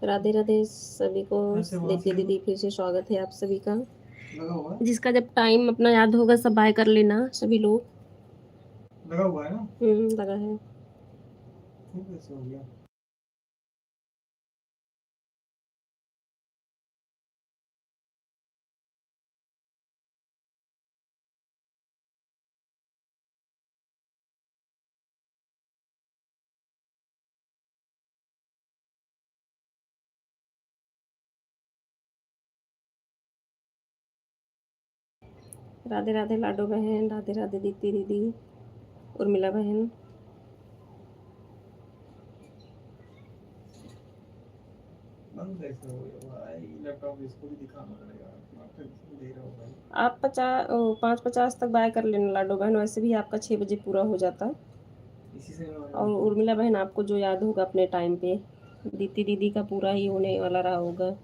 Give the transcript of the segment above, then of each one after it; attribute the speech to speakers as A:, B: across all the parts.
A: राधे राधे सभी को। दीप्ति दीदी फिर से स्वागत है आप सभी का। जिसका जब टाइम अपना याद होगा सब बाय कर लेना सभी लोग।
B: लगा हुआ है ना?
A: लगा है।
B: कैसे हो गया?
A: राधे राधे लाडो बहन, राधे राधे दीप्ति दीदी, उर्मिला बहन।
B: बंद कैसे हो गया भाई? लैपटॉप इसको भी दिखाना पड़ेगा। दे रहा हो भाई।
A: आप 5:50 तक बाय कर लेना लाडो बहन, वैसे भी आपका 6 बजे पूरा हो जाता।
B: इसी से
A: और उर्मिला बहन आपको जो याद होगा अपने टाइम पे, दीप्ति दीदी का पूरा ही होने वाला रहा होगा।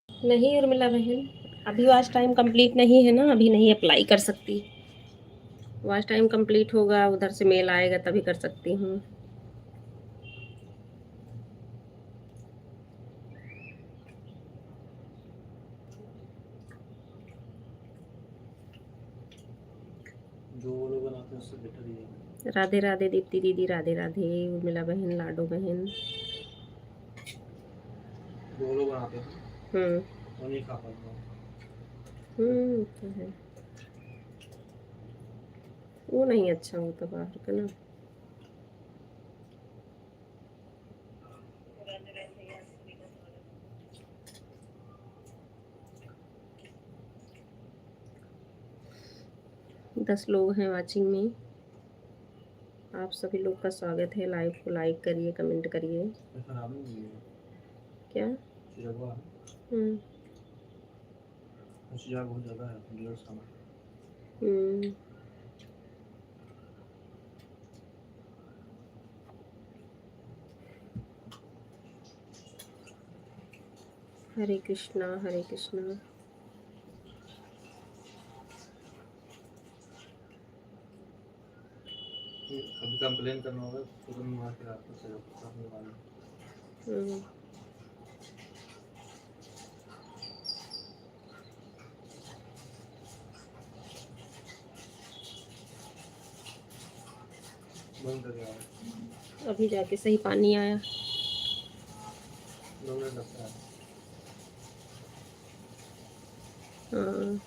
A: नहीं उर्मिला बहन, अभी वॉच टाइम कंप्लीट नहीं है ना, अभी नहीं अप्लाई कर सकती। वॉच टाइम कंप्लीट होगा, उधर से मेल आएगा तभी कर सकती हूँ।
B: जो वो लोग बनाते हैं उससे बेटर ही है।
A: राधे राधे दीप्ति दीदी, राधे राधे उर्मिला बहन, लाडो बहन।
B: जो वो लोग बनाते हैं
A: हम्म
B: वो नहीं खा पाता।
A: तो है, वो नहीं अच्छा होता बाहर का ना। दस लोग हैं वाचिंग में। आप सभी लोग का स्वागत है। लाइव को लाइक करिए, कमेंट करिए।
B: खराब नहीं हुई है
A: क्या?
B: चिरगवा
A: हम्म
B: चिराग बहुत ज़्यादा है डेढ़ साल।
A: हम्म हरे कृष्णा हरे कृष्णा।
B: कभी कंप्लेन करना होगा तुरंत मार के आपको सामने वाले।
A: हम्म
B: बंद कर दिया।
A: अभी जाके सही पानी आया।
B: 2 मिनट लगता है।
A: हाँ।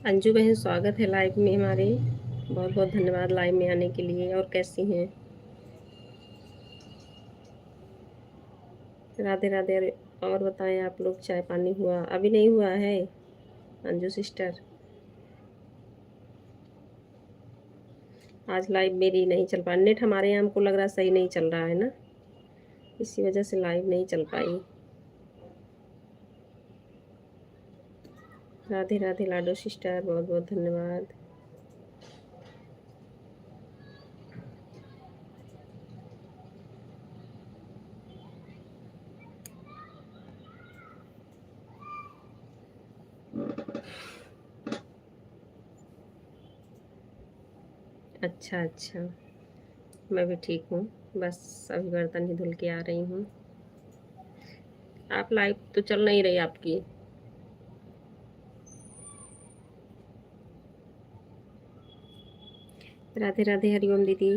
A: अंजू बहन स्वागत है लाइव में हमारे। बहुत बहुत धन्यवाद लाइव में आने के लिए। और कैसी हैं? राधे राधे। और बताएं आप लोग, चाय पानी हुआ? अभी नहीं हुआ है अंजू सिस्टर। आज लाइव मेरी नहीं चल पा, नेट हमारे यहाँ हमको लग रहा सही नहीं चल रहा है ना, इसी वजह से लाइव नहीं चल पाई। राधे राधे लाडो सिस्टर, बहुत बहुत धन्यवाद। अच्छा अच्छा, मैं भी ठीक हूँ। बस अभी बर्तन ही धुल के आ रही हूँ। आप लाइव तो चल नहीं रही आपकी। राधे राधे। हरिओम दीदी।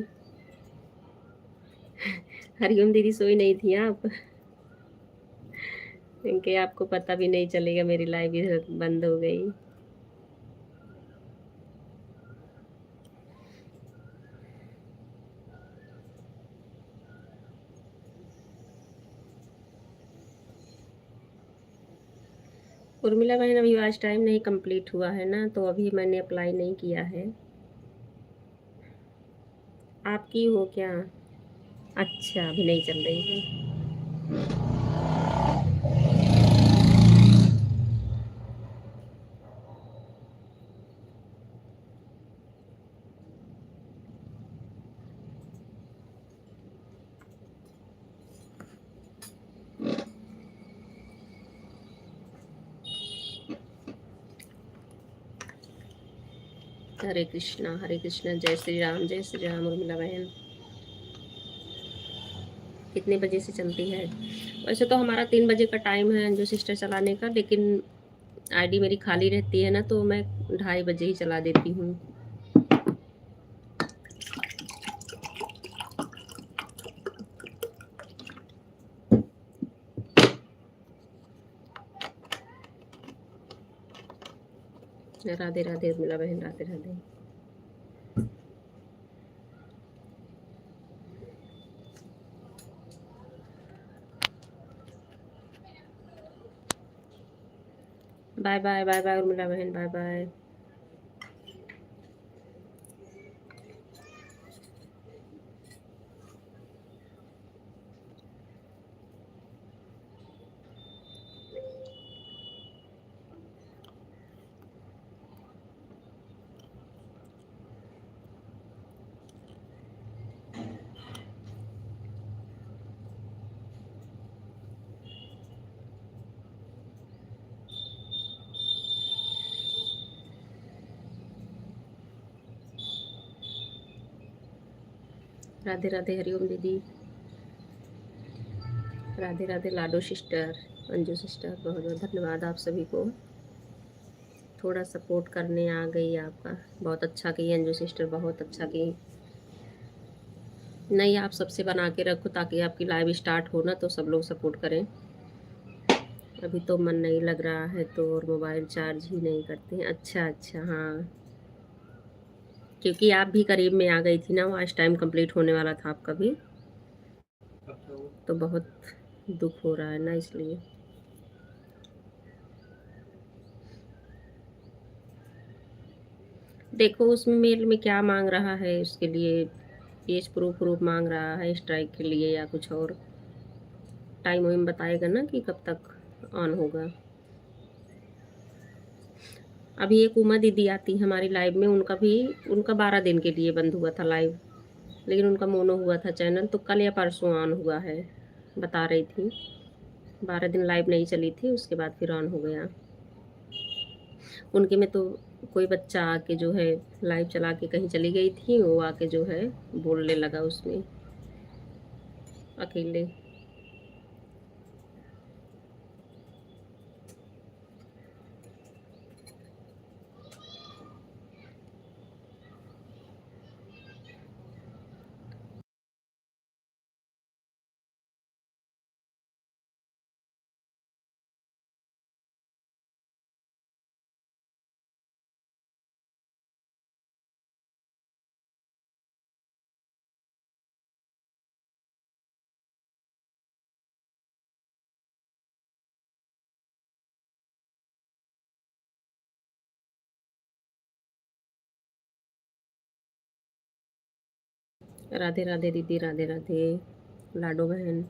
A: हरिओम दीदी, सोई नहीं थी आप? क्योंकि आपको पता भी नहीं चलेगा मेरी लाइव इधर बंद हो गई। उर्मिला बहन, अभी आज टाइम नहीं कंप्लीट हुआ है ना, तो अभी मैंने अप्लाई नहीं किया है। आपकी हो क्या? अच्छा, अभी नहीं चल रही है। हरे कृष्णा, जय श्री राम, जय श्री राम। उर्मिला बहन, कितने बजे से चलती है? वैसे तो हमारा 3 बजे का टाइम है जो सिस्टर चलाने का, लेकिन आईडी मेरी खाली रहती है ना, तो मैं 2:30 बजे ही चला देती हूँ। राधे राधे उर्मिला बहन, Radhe Radhe. Bye bye, bye bye Urmila बहन, बाय बाय। राधे राधे हरिओम दीदी। राधे राधे लाडो सिस्टर, अंजू सिस्टर, बहुत बहुत धन्यवाद आप सभी को। थोड़ा सपोर्ट करने आ गई आपका, बहुत अच्छा की अंजू सिस्टर, बहुत अच्छा की। नहीं, आप सबसे बना के रखो ताकि आपकी लाइव स्टार्ट हो ना तो सब लोग सपोर्ट करें। अभी तो मन नहीं लग रहा है तो, और मोबाइल चार्ज ही नहीं करते हैं। अच्छा अच्छा, हाँ, क्योंकि आप भी करीब में आ गई थी ना, वो आज टाइम कंप्लीट होने वाला था आपका भी, तो बहुत दुख हो रहा है ना, इसलिए। देखो उसमें मेल में क्या मांग रहा है, उसके लिए एज प्रूफ प्रूफ मांग रहा है स्ट्राइक के लिए, या कुछ और टाइम वाइम बताएगा ना कि कब तक ऑन होगा। अभी एक उमा दीदी आती हमारी लाइव में, उनका 12 दिन के लिए बंद हुआ था लाइव, लेकिन उनका मोनो हुआ था चैनल, तो कल या परसों ऑन हुआ है, बता रही थी। 12 दिन लाइव नहीं चली थी, उसके बाद फिर ऑन हो गया। उनके में तो कोई बच्चा आके जो है लाइव चला के कहीं चली गई थी, वो आके जो है बोलने लगा उसमें अकेले। राधे राधे दीदी, राधे राधे लाडो बहन।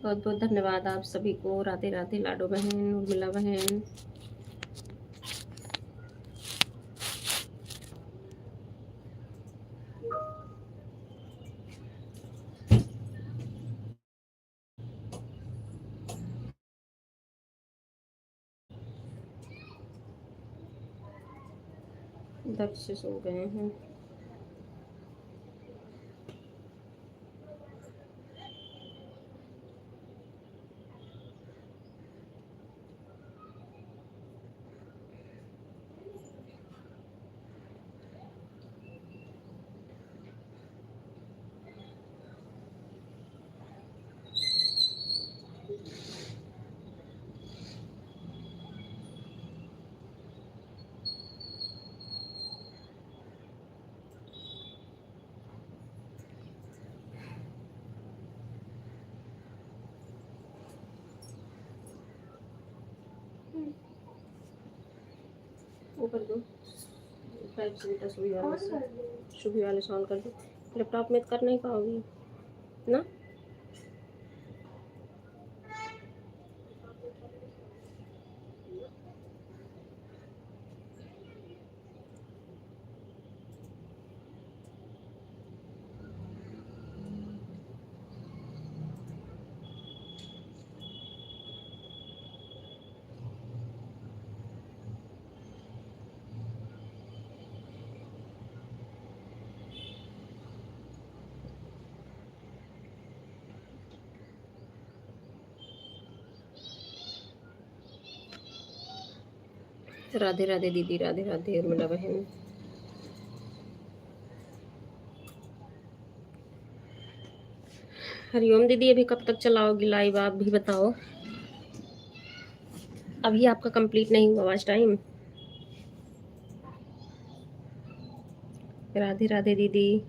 A: बहुत बहुत धन्यवाद आप सभी को। राधे राधे लाडो बहन, उर्मिला बहन। दक्ष सो गए हैं। वो कर दो, फाइव सेंटर सुबह वाले से, सुबह वाले से ऑन कर दो। लैपटॉप में तो कर नहीं पाओगी ना। राधे राधे दीदी, राधे राधे उर्मिला बहन। हरिओम दीदी, अभी कब तक चलाओगी लाइव आप भी बताओ। अभी आपका कंप्लीट नहीं हुआ आज टाइम। राधे राधे दीदी।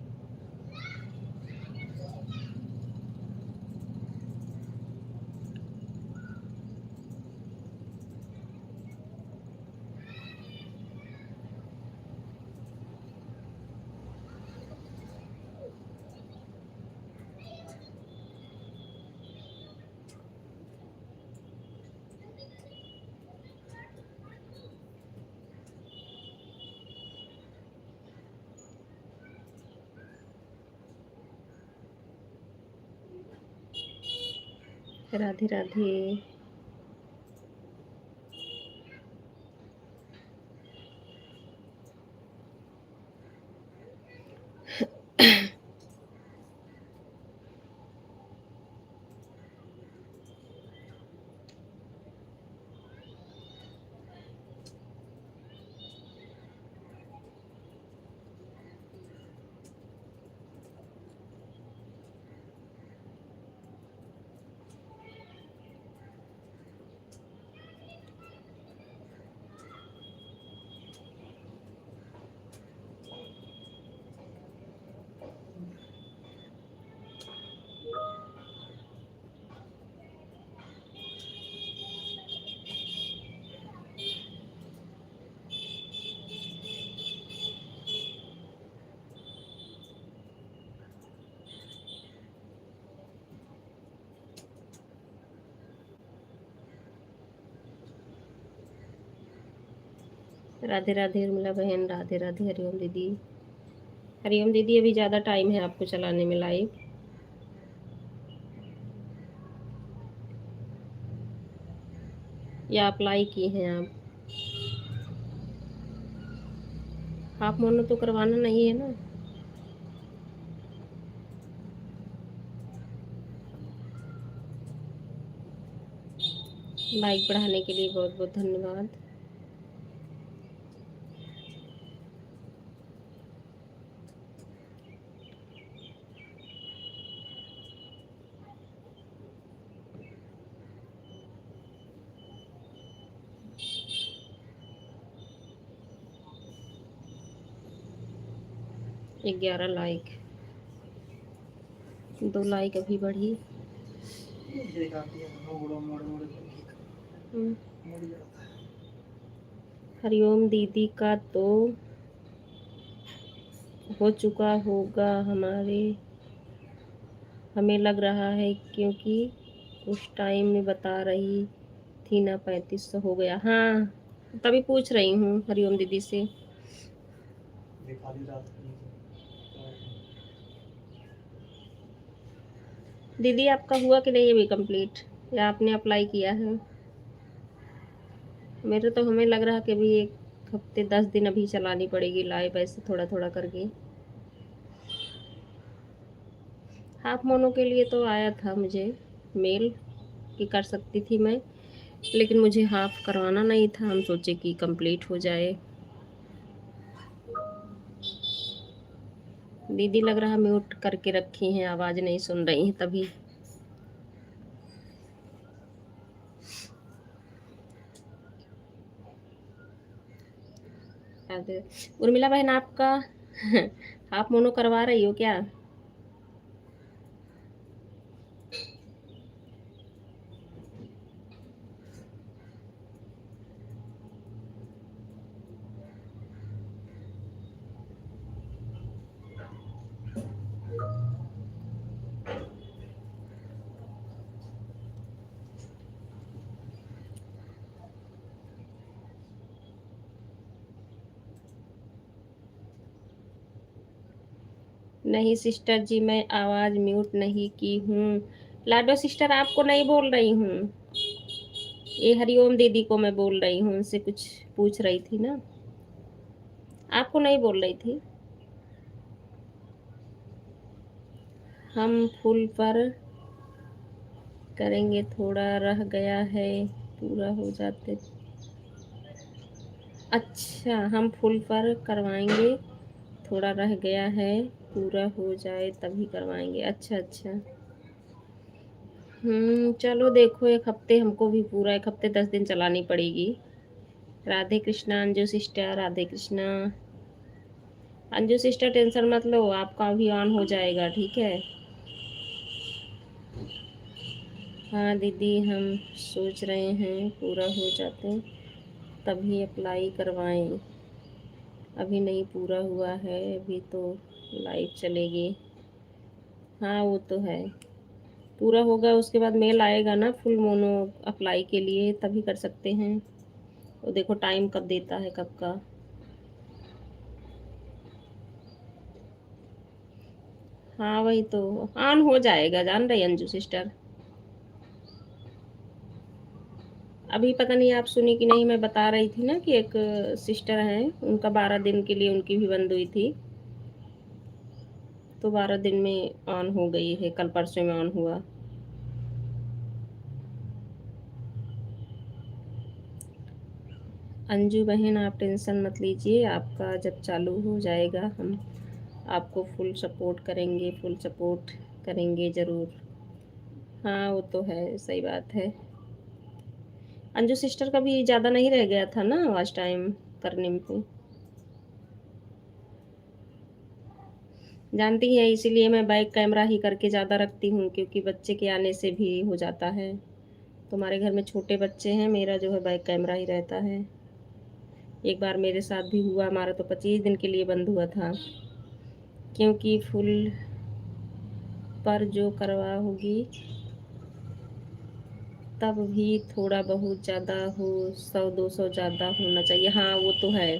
A: राधे राधे। राधे राधे उर्मिला बहन, राधे राधे हरिओम दीदी। हरिओम दीदी, अभी ज़्यादा टाइम है आपको चलाने में लाइव। या आप लाइक की हैं आप मोनो तो करवाना नहीं है ना। लाइक बढ़ाने के लिए बहुत बहुत धन्यवाद। एक 11 लाइक, 2 लाइक अभी बढ़ी। हरिओम दीदी का तो हो चुका होगा हमें लग रहा है, क्योंकि उस टाइम में बता रही थी ना 3500 हो गया। हाँ, तभी पूछ रही हूँ हरिओम दीदी से।
B: दिखा दी रात को मुझे क्या होगा।
A: दीदी आपका हुआ कि नहीं अभी कंप्लीट, या आपने अप्लाई किया है? मेरे तो हमें लग रहा कि अभी 1 हफ्ते 10 दिन अभी चलानी पड़ेगी लाइव, ऐसे थोड़ा-थोड़ा करके। हाफ मोनो के लिए तो आया था मुझे मेल कि कर सकती थी मैं, लेकिन मुझे हाफ करवाना नहीं था, हम सोचे कि कंप्लीट हो जाए। दीदी लग रहा म्यूट करके रखी हैं, आवाज़ नहीं सुन रही हैं तभी। अरे, उर्मिला बहन आपका हाफ मोनो करवा रही हो क्या? नहीं सिस्टर जी, मैं आवाज़ म्यूट नहीं की हूँ। लाडो सिस्टर आपको नहीं बोल रही हूँ, ये हरिओम दीदी को मैं बोल रही हूँ, उनसे कुछ पूछ रही थी ना, आपको नहीं बोल रही थी। हम फुल पर करेंगे, थोड़ा रह गया है, पूरा हो जाते। अच्छा, हम फुल पर करवाएंगे, थोड़ा रह गया है, पूरा हो जाए तभी करवाएंगे। अच्छा अच्छा। चलो देखो, 1 हफ्ते हमको भी पूरा 1 हफ्ते 10 दिन चलानी पड़ेगी। Radhe Krishna Anju sister, Radhe Krishna. Anju sister tension मत लो, आपका भी ऑन हो जाएगा, ठीक है। हाँ दीदी, हम सोच रहे हैं पूरा हो जाते तभी अप्लाई करवाएं, अभी नहीं पूरा हुआ है, अभी तो लाइव चलेगी। हाँ वो तो है, पूरा होगा उसके बाद मेल आएगा ना फुल मोनो अप्लाई के लिए, तभी कर सकते हैं। वो देखो टाइम कब देता है, कब का। हाँ वही तो, ऑन हो जाएगा, जान रही अंजू सिस्टर। अभी पता नहीं आप सुनी कि नहीं, मैं बता रही थी ना कि एक सिस्टर हैं, उनका 12 दिन के लिए उनकी भी बंद हुई थी, तो 12 दिन में ऑन हो गई है, कल परसों में ऑन हुआ। अंजू बहन आप टेंशन मत लीजिए, आपका जब चालू हो जाएगा हम आपको फुल सपोर्ट करेंगे, फुल सपोर्ट करेंगे ज़रूर। हाँ वो तो है, सही बात है। अंजू सिस्टर का भी ज़्यादा नहीं रह गया था ना लास्ट टाइम करने में। जानती हैं इसीलिए मैं बैक कैमरा ही करके ज़्यादा रखती हूँ, क्योंकि बच्चे के आने से भी हो जाता है। तुम्हारे घर में छोटे बच्चे हैं, मेरा जो है बैक कैमरा ही रहता है। एक बार मेरे साथ भी हुआ, हमारा तो 25 दिन के लिए बंद हुआ था, क्योंकि फुल पर जो करवा होगी तब भी थोड़ा बहुत ज़्यादा हो, 100-200 ज़्यादा होना चाहिए। हाँ वो तो है,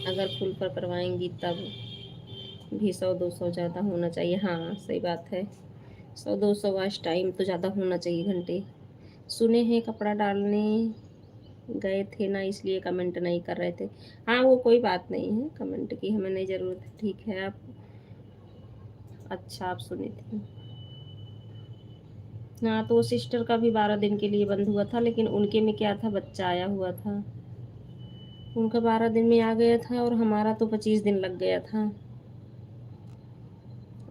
A: अगर फुल पर करवाएंगी तब भी 100-200 ज़्यादा होना चाहिए। हाँ सही बात है, 100-200 वॉच टाइम तो ज़्यादा होना चाहिए घंटे। सुने हैं कपड़ा डालने गए थे ना, इसलिए कमेंट नहीं कर रहे थे। हाँ वो कोई बात नहीं है, कमेंट की हमें नहीं ज़रूरत है, ठीक है। आप अच्छा आप सुनी थी। हाँ तो वो सिस्टर का भी 12 दिन के लिए बंद हुआ था, लेकिन उनके में क्या था, बच्चा आया हुआ था, उनका 12 दिन में आ गया था, और हमारा तो 25 दिन लग गया था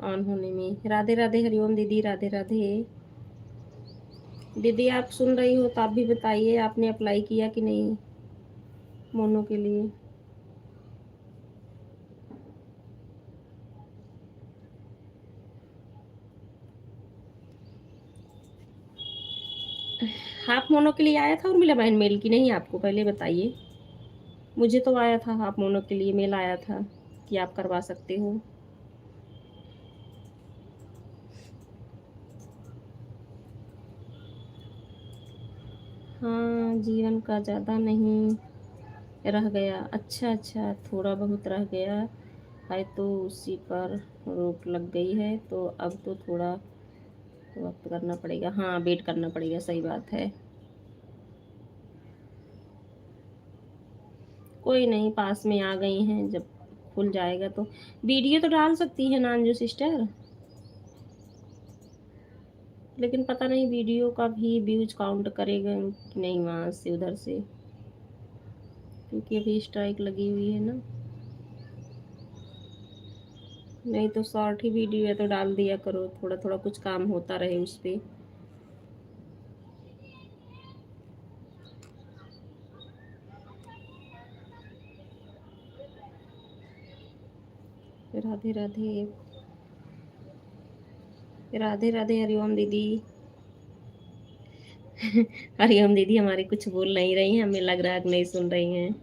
A: ऑन होने में। राधे राधे हरिओम दीदी, राधे राधे। दीदी आप सुन रही हो तो आप भी बताइए, आपने अप्लाई किया कि नहीं मोनो के लिए? हाफ मोनो के लिए आया था उर्मिला बहन मेल की नहीं, आपको पहले बताइए। मुझे तो आया था, हाफ मोनो के लिए मेल आया था कि आप करवा सकते हो। हाँ, जीवन का ज़्यादा नहीं रह गया। अच्छा, अच्छा, थोड़ा बहुत रह गया है तो उसी पर रोक लग गई है, तो अब तो थोड़ा वक़्त करना पड़ेगा। हाँ, वेट करना पड़ेगा, सही बात है। कोई नहीं, पास में आ गई हैं, जब खुल जाएगा तो वीडियो तो डाल सकती हैं ना अंजू सिस्टर, लेकिन पता नहीं वीडियो का भी व्यूज़ काउंट करेगा कि नहीं वहाँ से उधर से, क्योंकि अभी स्ट्राइक लगी हुई है ना। नहीं तो शॉर्ट ही वीडियो है तो डाल दिया करो, थोड़ा-थोड़ा कुछ काम होता रहे उस पे। राधे, राधे। राधे, राधे, हरिओम दीदी। हरिओम दीदी हमारी कुछ बोल नहीं रही हैं, हमें लग रहा है कि नहीं सुन रही हैं।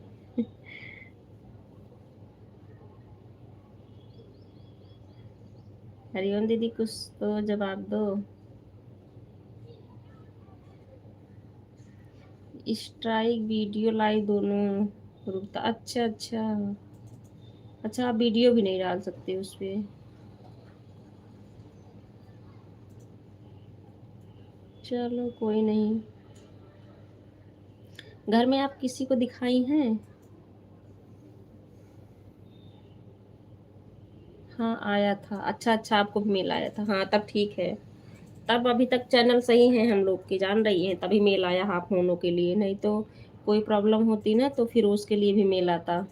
A: हरिओम दीदी कुछ तो जवाब दो। स्ट्राइक वीडियो लाइव दोनों रुकता। अच्छा, अच्छा। अच्छा, आप वीडियो भी नहीं डाल सकते उस पे। चलो कोई नहीं। घर में आप किसी को दिखाई हैं? हाँ, आया था। अच्छा, अच्छा, आपको भी मेल आया था। हाँ, तब ठीक है। तब अभी तक चैनल सही हैं हम लोग के, जान रही हैं, तभी मेल आया हाफ मोनो के लिए, नहीं तो कोई प्रॉब्लम होती ना तो फिर उसके लिए भी मेल आता।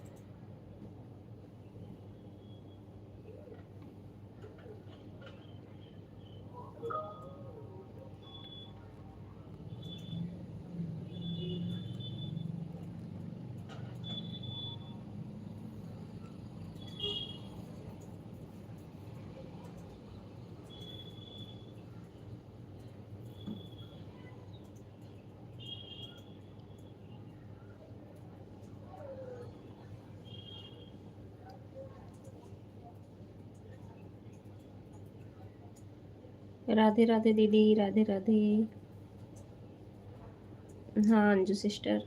A: राधे, राधे दीदी, राधे, राधे। हाँ, अंजू सिस्टर।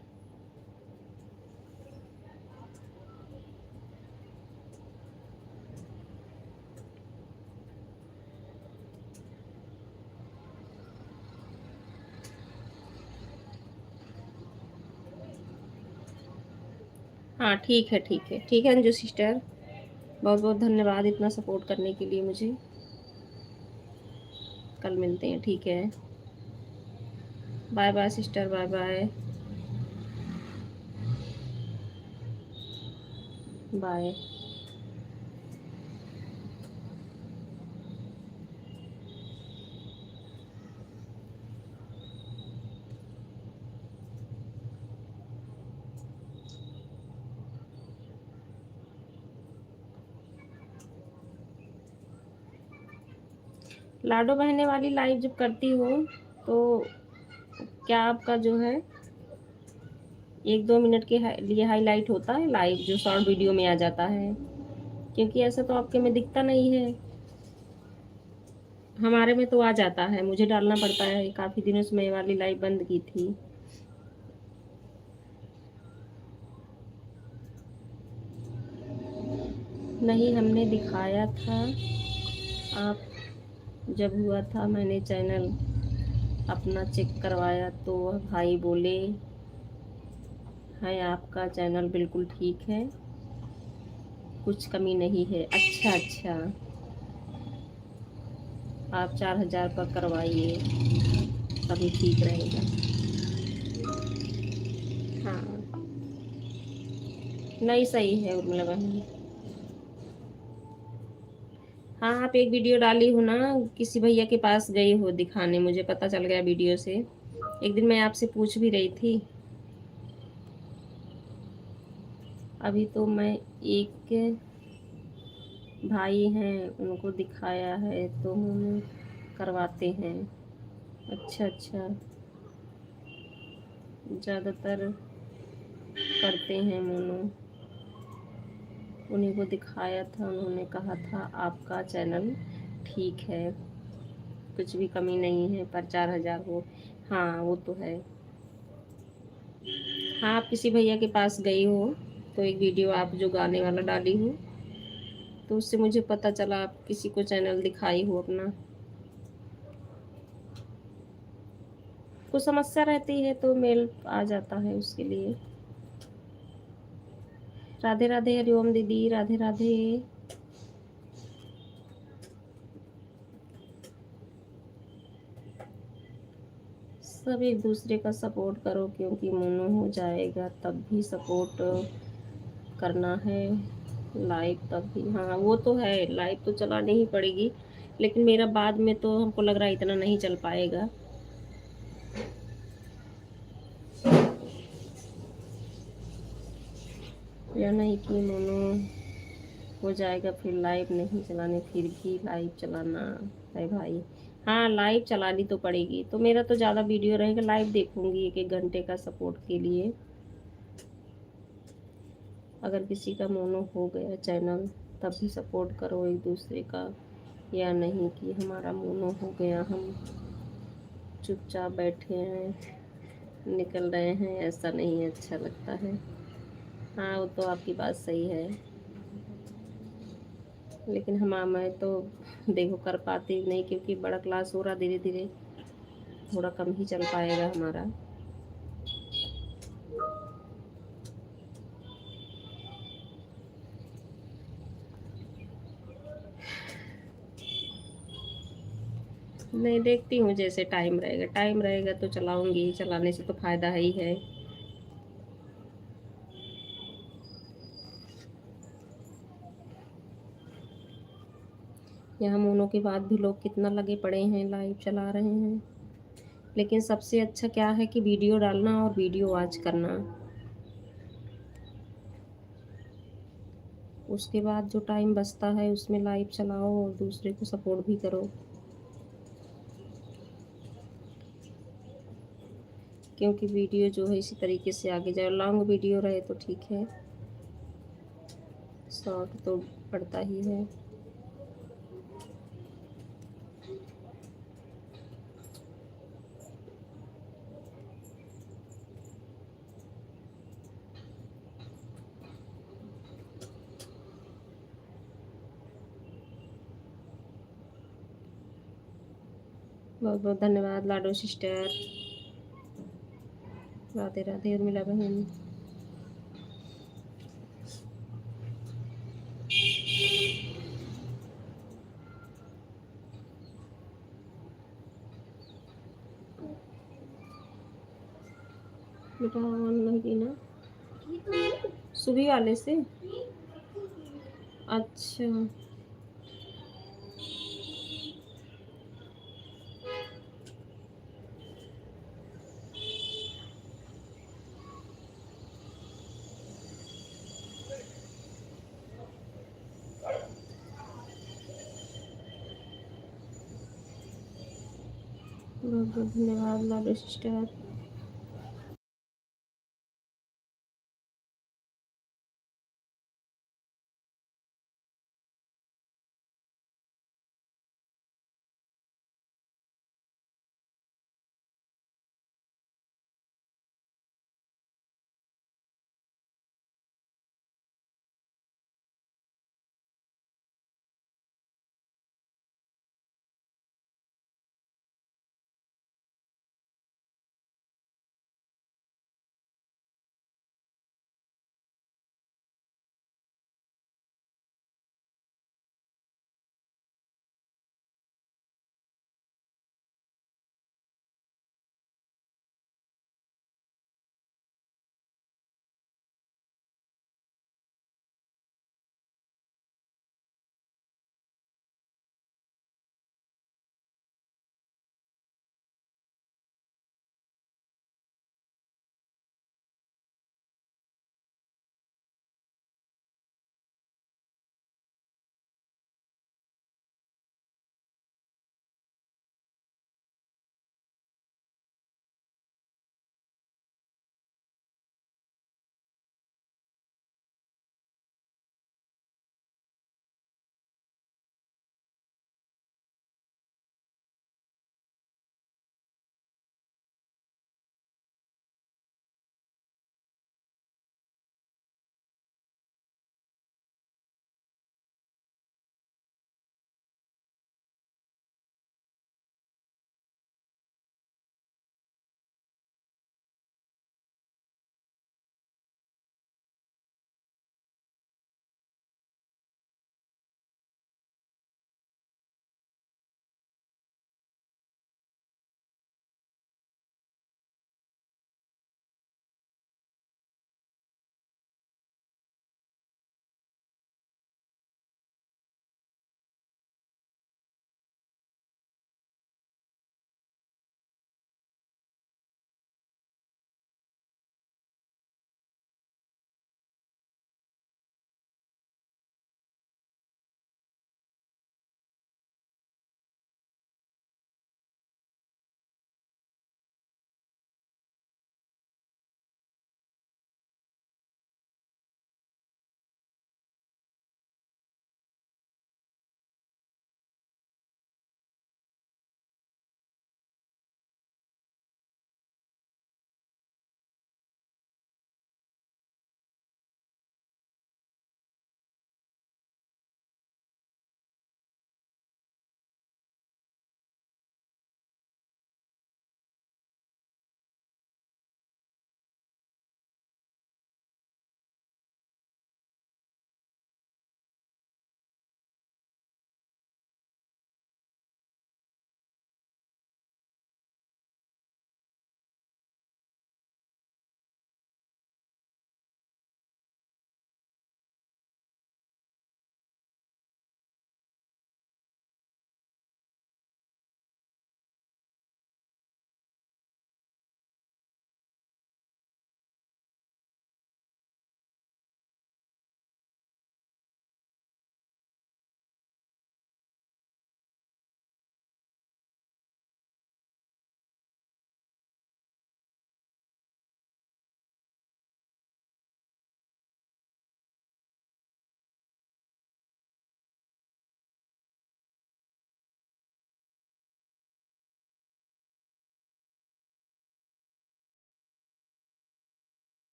A: हाँ, ठीक है, ठीक है। ठीक है अंजू सिस्टर। बहुत-बहुत धन्यवाद इतना सपोर्ट करने के लिए मुझे। कल मिलते हैं, ठीक है। Bye bye sister, bye bye. Bye. लाडो बहने वाली लाइव जब करती हो तो क्या आपका जो है 1-2 मिनट के लिए हाईलाइट होता है लाइव जो शॉर्ट वीडियो में आ जाता है? क्योंकि ऐसा तो आपके में दिखता नहीं है। हमारे में तो आ जाता है, मुझे डालना पड़ता है। काफ़ी दिनों से मैं ये वाली लाइव बंद की थी। नहीं, हमने दिखाया था। आप जब हुआ था मैंने चैनल अपना चेक करवाया तो वह भाई बोले है आपका चैनल बिल्कुल ठीक है, कुछ कमी नहीं है। अच्छा, अच्छा। आप 4000 पर करवाइए, तभी ठीक रहेगा। हाँ, नहीं सही है उर्मिला बहन। हाँ, आप एक वीडियो डाली हो ना, किसी भैया के पास गई हो दिखाने, मुझे पता चल गया वीडियो से। एक दिन मैं आपसे पूछ भी रही थी। अभी तो मैं एक भाई हैं उनको दिखाया है तो हम करवाते हैं। अच्छा, अच्छा। ज़्यादातर करते हैं मोनो। उन्हीं को दिखाया था, उन्होंने कहा था आपका चैनल ठीक है, कुछ भी कमी नहीं है, पर 4000 हो। हाँ, वो तो है। हाँ, आप किसी भैया के पास गई हो, तो एक वीडियो आप जो गाने वाला डाली हो, तो उससे मुझे पता चला आप किसी को चैनल दिखाई हो अपना। कुछ समस्या रहती है तो मेल आ जाता है उसके लिए। राधे राधे, हरिओम दीदी, राधे राधे। सब एक दूसरे का सपोर्ट करो, क्योंकि मोनो हो जाएगा तब भी सपोर्ट करना है। लाइव तब भी, हाँ वो तो है, लाइव तो चलानी ही पड़ेगी, लेकिन मेरा बाद में तो हमको लग रहा है इतना नहीं चल पाएगा। या नहीं कि मोनो हो जाएगा फिर लाइव नहीं चलाने, फिर भी लाइव चलाना है भाई। हाँ, लाइव चलानी तो पड़ेगी, तो मेरा तो ज़्यादा वीडियो रहेगा, लाइव देखूंगी 1-1 घंटे का सपोर्ट के लिए। अगर किसी का मोनो हो गया चैनल, तब भी सपोर्ट करो एक दूसरे का। या नहीं कि हमारा मोनो हो गया, हम चुपचाप बैठे हैं, निकल रहे हैं, ऐसा नहीं अच्छा लगता है। हाँ, वो तो आपकी बात सही है, लेकिन मैं तो देखो कर पाती नहीं, क्योंकि बड़ा क्लास हो रहा, धीरे धीरे थोड़ा कम ही चल पाएगा हमारा। नहीं, देखती हूँ जैसे टाइम रहेगा, टाइम रहेगा तो चलाऊंगी, चलाने से तो फ़ायदा ही है। यहाँ मोनो के बाद भी लोग कितना लगे पड़े हैं, लाइव चला रहे हैं। लेकिन सबसे अच्छा क्या है कि वीडियो डालना और वीडियो वॉच करना। उसके बाद जो टाइम बचता है उसमें लाइव चलाओ और दूसरे को सपोर्ट भी करो। क्योंकि वीडियो जो है इसी तरीके से आगे जाए, लॉन्ग वीडियो रहे तो ठीक है, शॉर्ट तो पड़ता ही है। बहुत बहुत धन्यवाद लाडो सिस्टर। राधे राधे उर्मिला बहन। बेटा ऑन नहीं की ना, सुबह वाले से। अच्छा। बहुत बहुत धन्यवाद लाडो सिस्टर।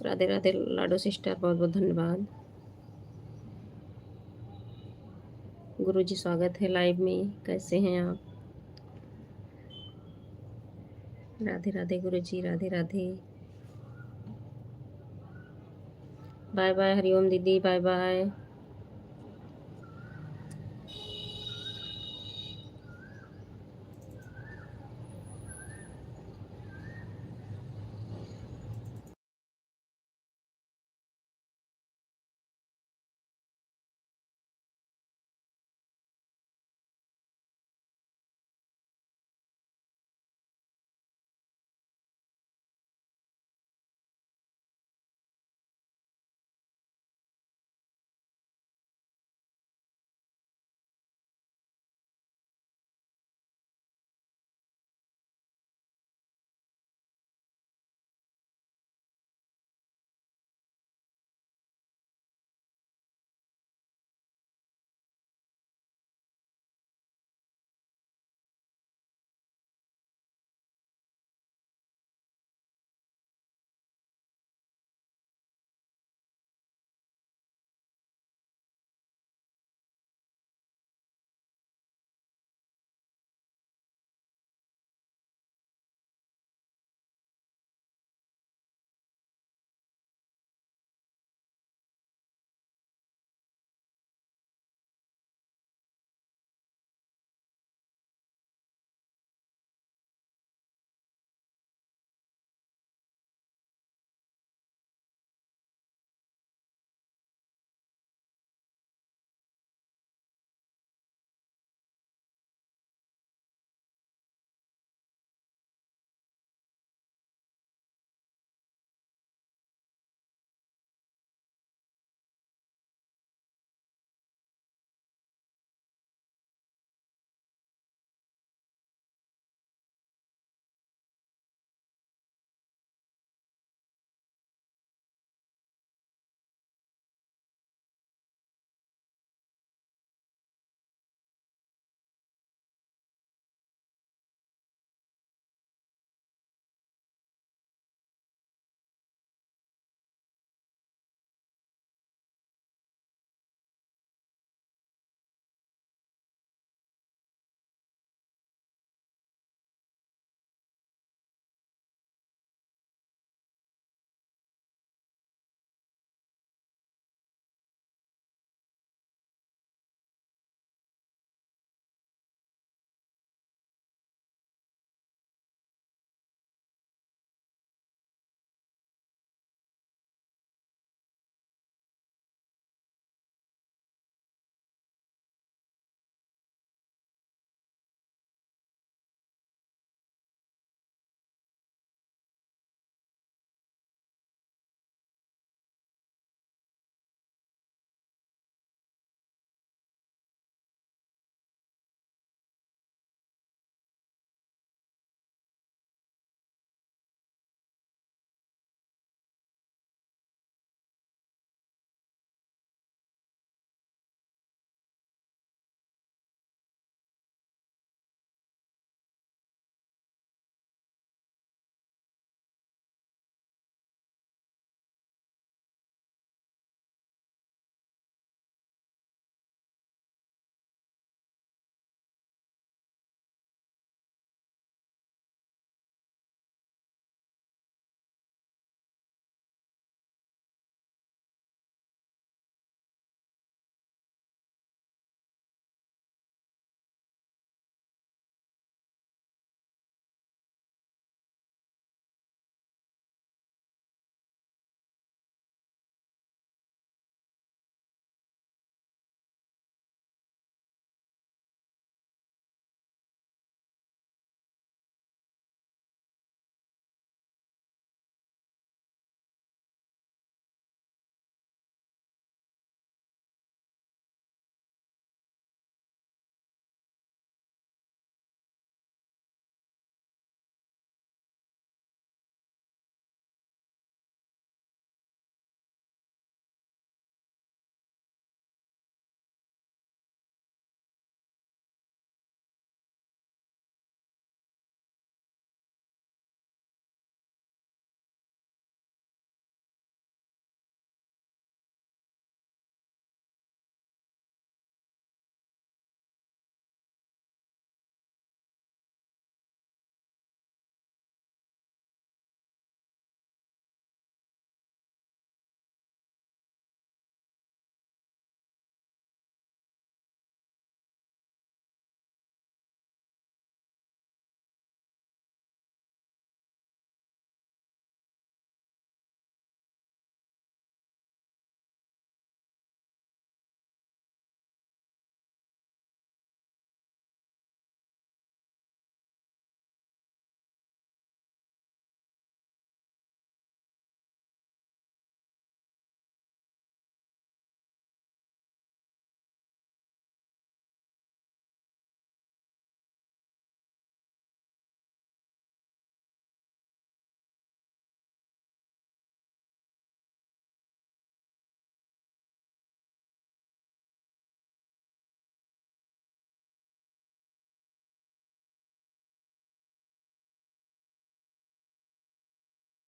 A: राधे राधे लाडो सिस्टर, बहुत बहुत धन्यवाद। गुरुजी स्वागत है लाइव में, कैसे हैं आप? राधे राधे गुरुजी, राधे राधे। बाय बाय हरिओम दीदी, बाय बाय।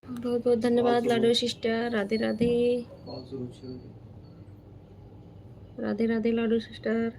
A: बहुत बहुत
B: कॉल
A: धन्यवाद
B: शुरू
A: लाडो सिस्टर। राधे राधे।
B: कॉल शुरू शुरू
A: राधे राधे लाडो सिस्टर।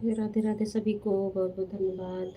A: राधे राधे सभी को, बहुत बहुत धन्यवाद।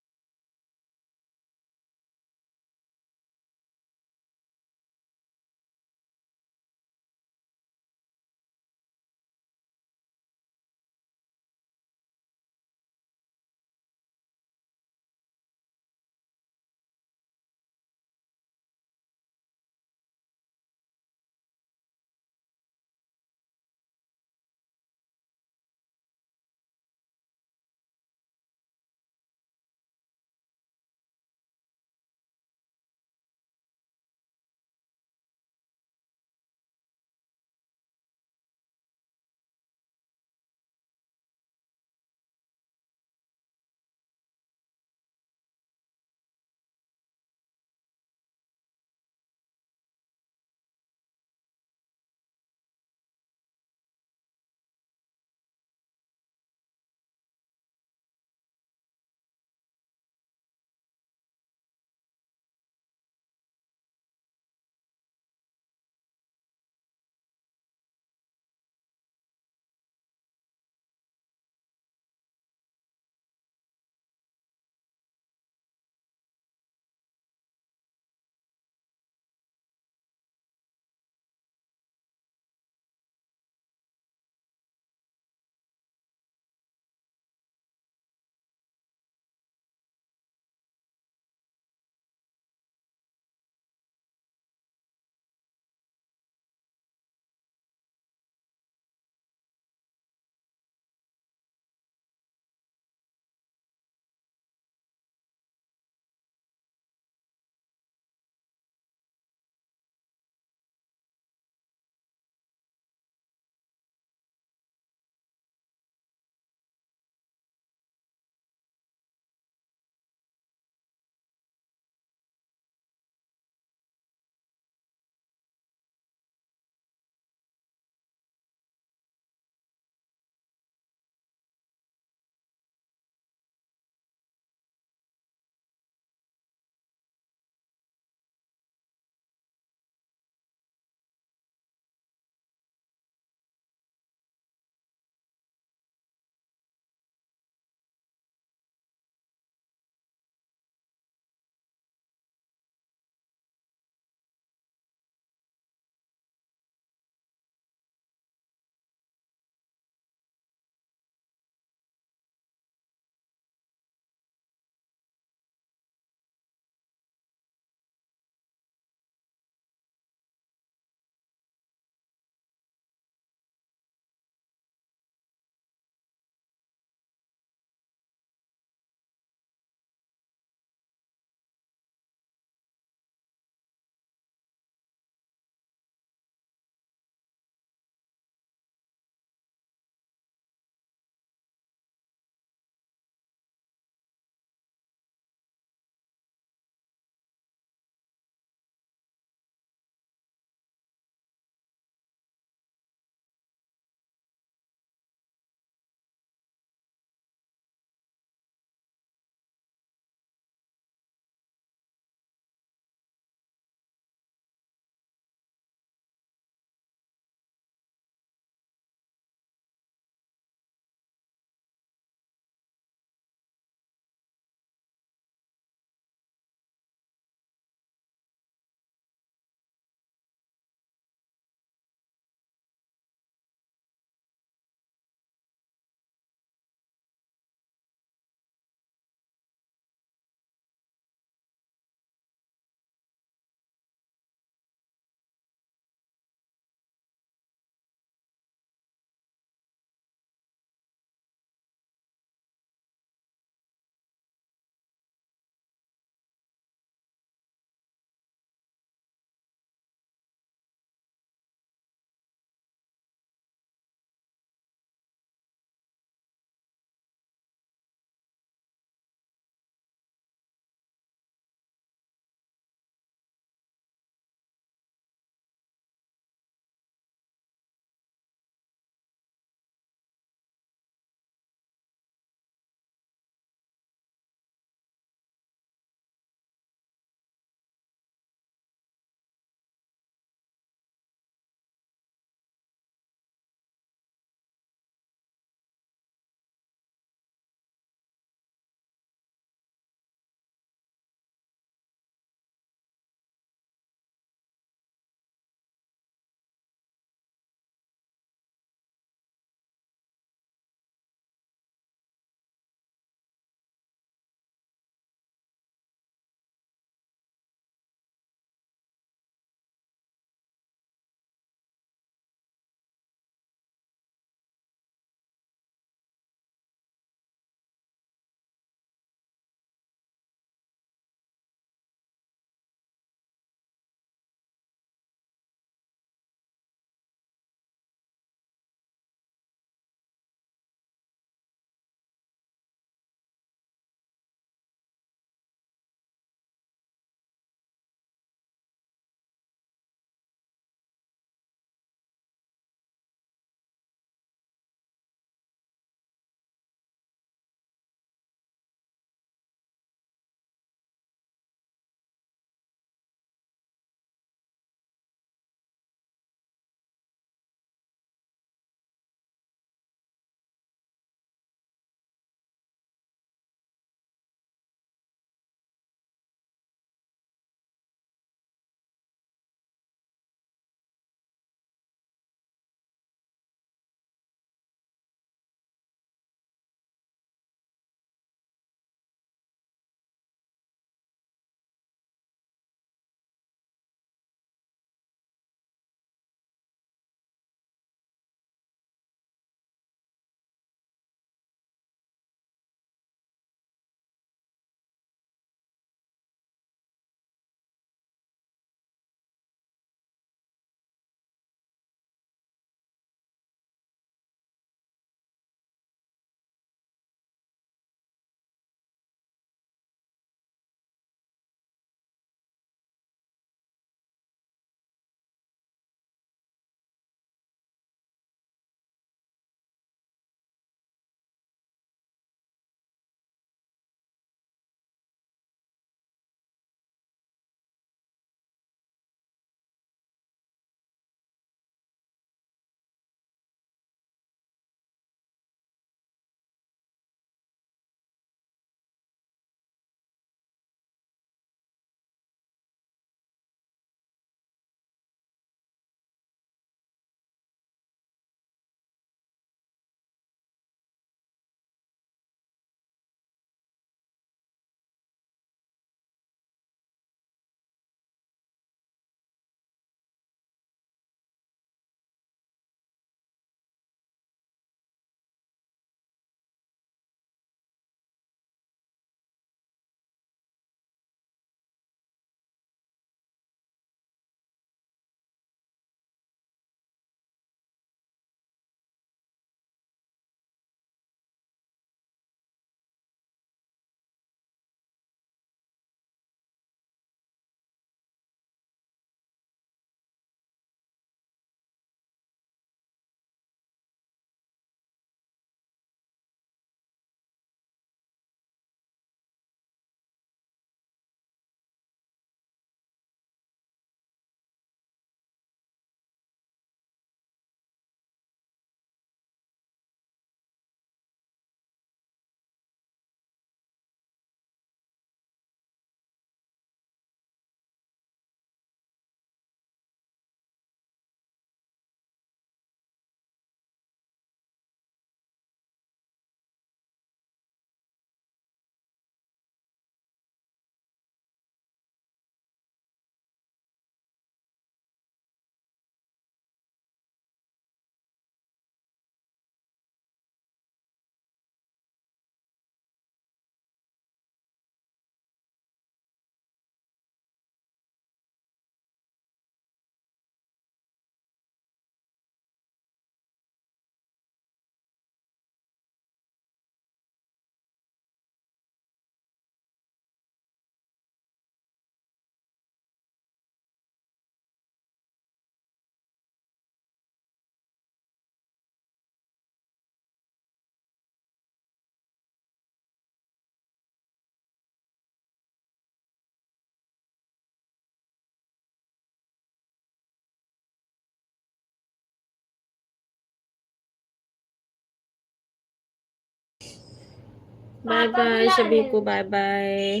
A: बाय
C: पापा
A: बाय
C: बुला
A: सभी
C: रहे
A: को,
C: हैं।
A: Bye bye,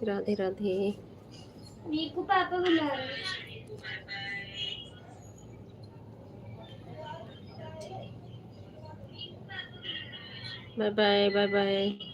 A: Radhe Radhe.
C: मीकू पापा बुला रहे हैं।
A: Bye bye, bye bye.